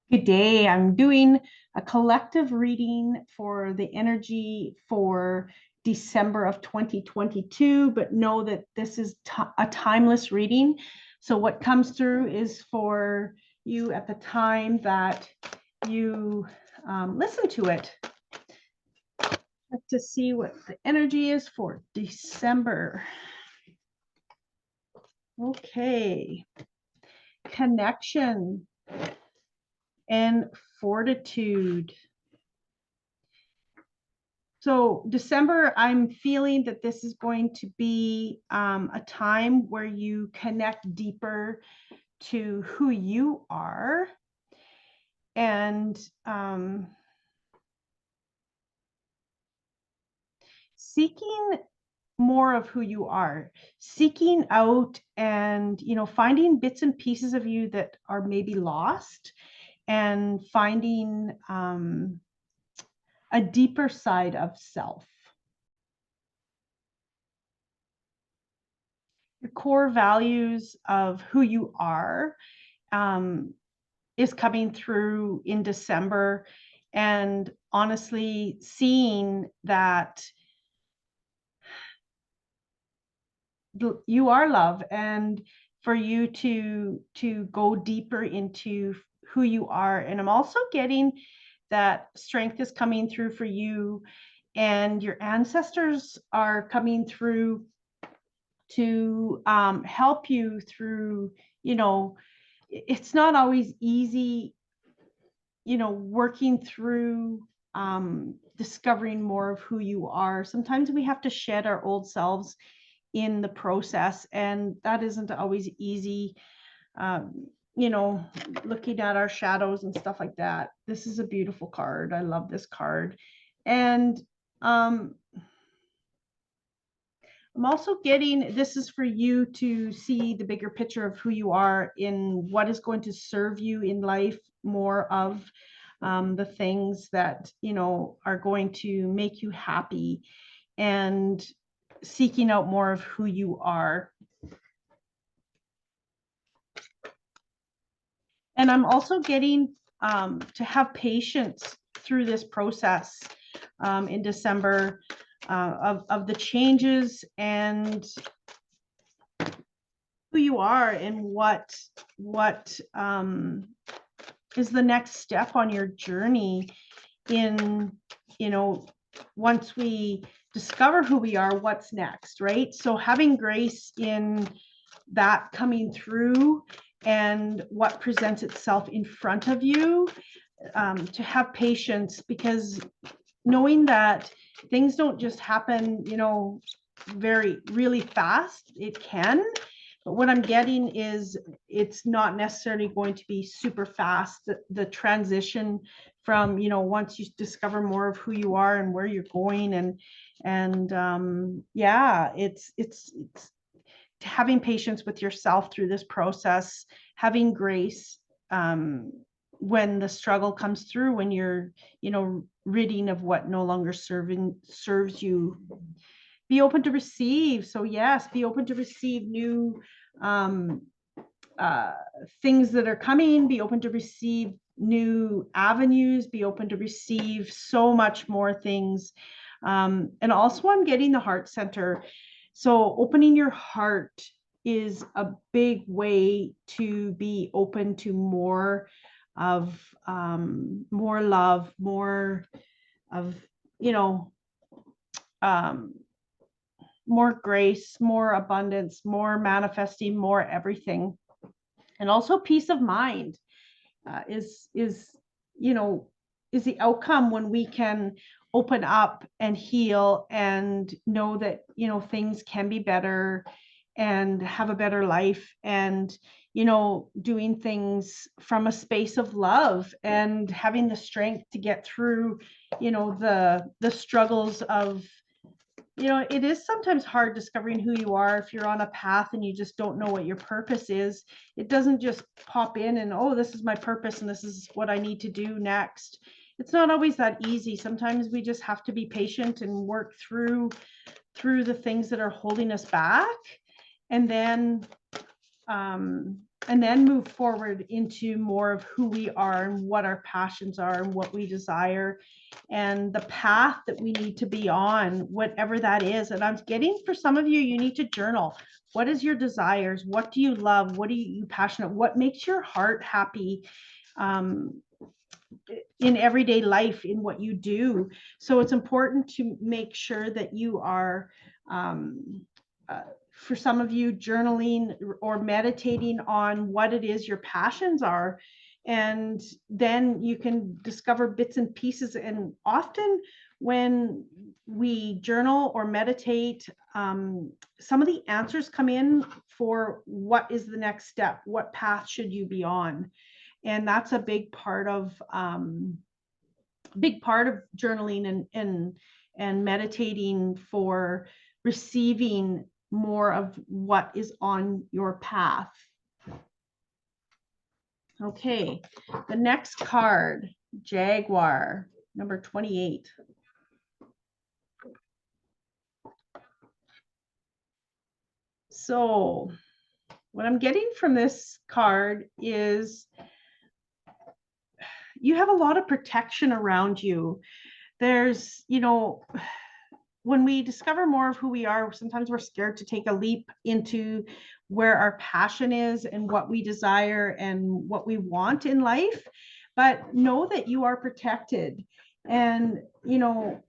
Good day. I'm doing a collective reading for the energy for December of 2022, but know that this is a timeless reading. So what comes through is for you at the time that you listen to it. To see what the energy is for December. Okay. Connection and fortitude. So December, I'm feeling that this is going to be a time where you connect deeper to who you are and seeking more of who you are, seeking out and, finding bits and pieces of you that are maybe lost and finding a deeper side of self. Your core values of who you are is coming through in December, and honestly seeing that you are love, and for you to go deeper into who you are. And I'm also getting that strength is coming through for you, and your ancestors are coming through to help you through, it's not always easy, working through discovering more of who you are. Sometimes we have to shed our old selves in the process, and that isn't always easy. Looking at our shadows and stuff like that. This is a beautiful card. I love this card. And I'm also getting, this is for you to see the bigger picture of who you are in what is going to serve you in life, more of the things that, are going to make you happy, and seeking out more of who you are. And I'm also getting to have patience through this process in December of the changes and who you are, and what is the next step on your journey in, once we discover who we are, what's next, right? So having grace in that coming through and what presents itself in front of you, to have patience, because knowing that things don't just happen, really fast. It can, but what I'm getting is it's not necessarily going to be super fast. The transition from, once you discover more of who you are and where you're going, and yeah, it's having patience with yourself through this process, having grace when the struggle comes through, when you're, ridding of what no longer serves you. Be open to receive. So yes, be open to receive new things that are coming. Be open to receive new avenues. Be open to receive so much more things. And also I'm getting the heart center. So opening your heart is a big way to be open to more of more love, more of, more grace, more abundance, more manifesting, more everything. And also peace of mind is the outcome when we can open up and heal and know that, things can be better and have a better life, and, doing things from a space of love and having the strength to get through, the struggles of, it is sometimes hard discovering who you are if you're on a path and you just don't know what your purpose is. It doesn't just pop in and, oh, this is my purpose and this is what I need to do next. It's not always that easy. Sometimes we just have to be patient and work through the things that are holding us back. And then and then move forward into more of who we are and what our passions are and what we desire and the path that we need to be on, whatever that is. And I'm getting, for some of you, you need to journal. What is your desires? What do you love? What are you passionate? What makes your heart happy in everyday life, in what you do? So it's important to make sure that you are for some of you, journaling or meditating on what it is your passions are. And then you can discover bits and pieces. And often when we journal or meditate, some of the answers come in for what is the next step, what path should you be on. And that's a big part of journaling and meditating, for receiving more of what is on your path. Okay, the next card, Jaguar, number 28. So what I'm getting from this card is you have a lot of protection around you. There's, you know, when we discover more of who we are, sometimes we're scared to take a leap into where our passion is and what we desire and what we want in life. But know that you are protected, and, you know,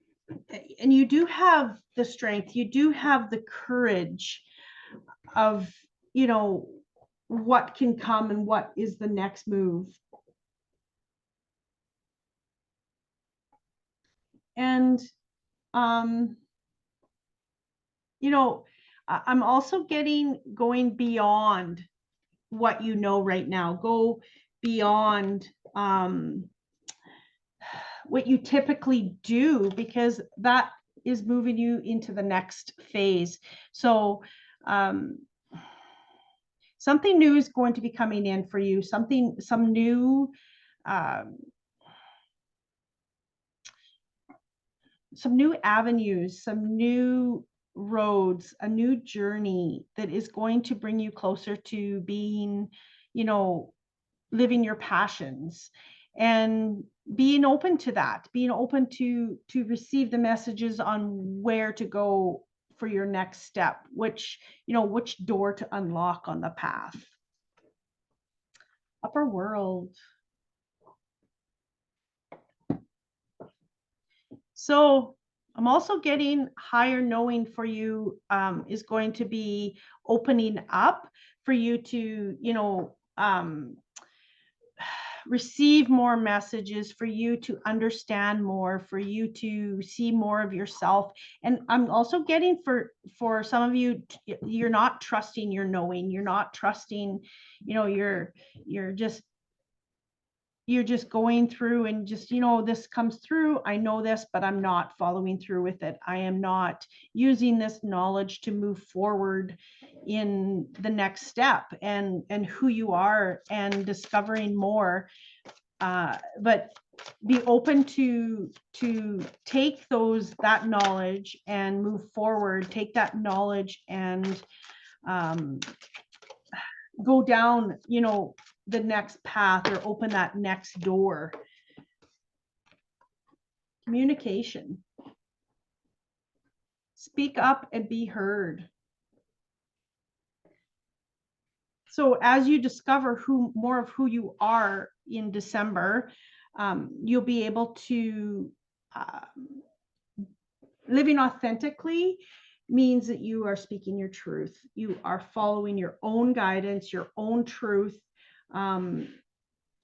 and you do have the strength, you do have the courage of, you know, what can come and what is the next move. And you know, I'm also getting going beyond what you know right now. Go beyond what you typically do, because that is moving you into the next phase. So something new is going to be coming in for you, some new avenues, some new roads, a new journey that is going to bring you closer to being, you know, living your passions, and being open to that, being open to receive the messages on where to go for your next step, which, you know, which door to unlock on the path. Upper world. So I'm also getting higher knowing for you is going to be opening up for you to, you know, receive more messages, for you to understand more, for you to see more of yourself. And I'm also getting for some of you, you're not trusting your knowing, you're not trusting, you know, you're just going through and just, you know, this comes through, I know this, but I'm not following through with it. I am not using this knowledge to move forward in the next step and who you are and discovering more. But be open to take that knowledge and move forward, take that knowledge and go down, you know, the next path, or open that next door. Communication. Speak up and be heard. So as you discover more of who you are in December, you'll be able to living authentically means that you are speaking your truth. You are following your own guidance, your own truth. And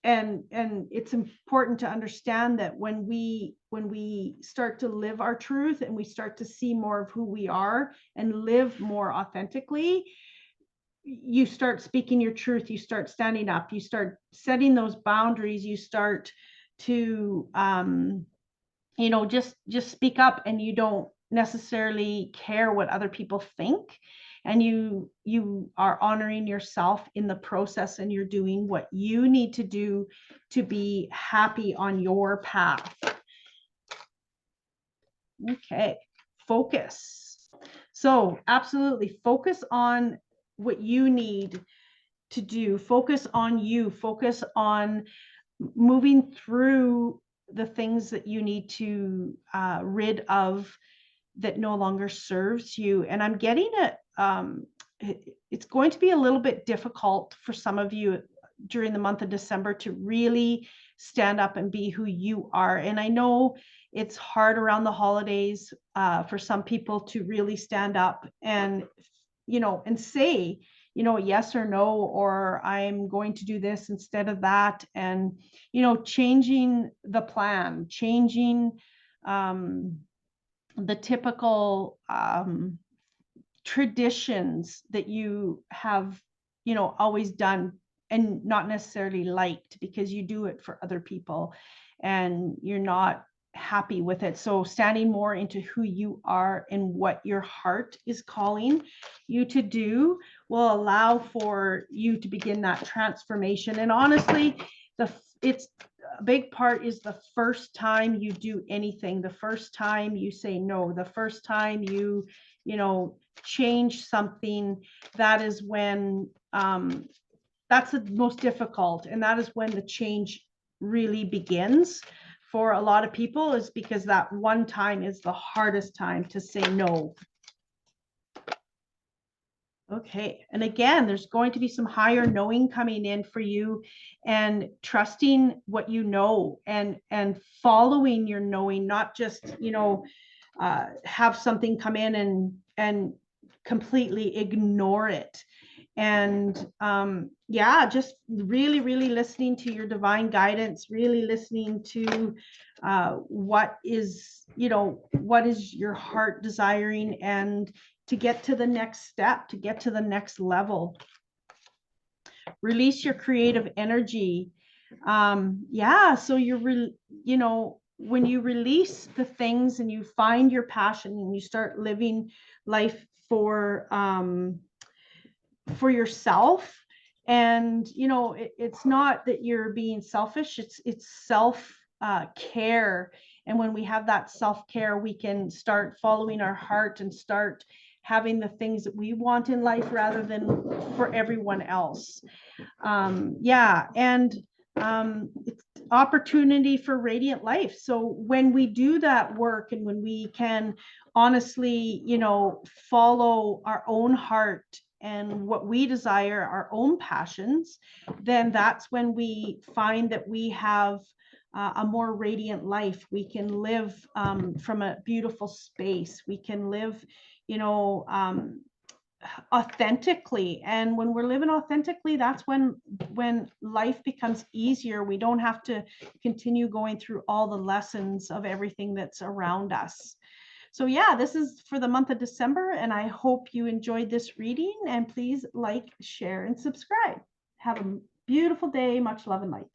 it's important to understand that when we start to live our truth and we start to see more of who we are and live more authentically, you start speaking your truth, you start standing up, you start setting those boundaries, you start to you know, just speak up, and you don't necessarily care what other people think, and you are honoring yourself in the process, and you're doing what you need to do to be happy on your path. Okay, focus. So absolutely focus on what you need to do. Focus on you, focus on moving through the things that you need to rid of that no longer serves you. And I'm getting it's going to be a little bit difficult for some of you during the month of December to really stand up and be who you are. And I know it's hard around the holidays for some people to really stand up and, and say, yes or no, or I'm going to do this instead of that. And, changing the plan, changing the typical traditions that you have, always done and not necessarily liked because you do it for other people and you're not happy with it. So standing more into who you are and what your heart is calling you to do will allow for you to begin that transformation. And honestly, it's a big part is the first time you do anything, the first time you say no, the first time you change something, that is when that's the most difficult, and that is when the change really begins for a lot of people, is because that one time is the hardest time to say no. Okay, and again, there's going to be some higher knowing coming in for you, and trusting what you know and following your knowing, not just have something come in and completely ignore it. And just really, really listening to your divine guidance, really listening to what is your heart desiring, and to get to the next step, to get to the next level. Release your creative energy. So when you release the things and you find your passion and you start living life for yourself, and it's not that you're being selfish, it's self care. And when we have that self-care, we can start following our heart and start having the things that we want in life rather than for everyone else. It's opportunity for radiant life. So when we do that work, and when we can honestly, follow our own heart and what we desire, our own passions, then that's when we find that we have a more radiant life. We can live from a beautiful space. We can live, authentically. And when we're living authentically, that's when life becomes easier. We don't have to continue going through all the lessons of everything that's around us. So this is for the month of December, and I hope you enjoyed this reading, and please like, share, and subscribe. Have a beautiful day. Much love and light.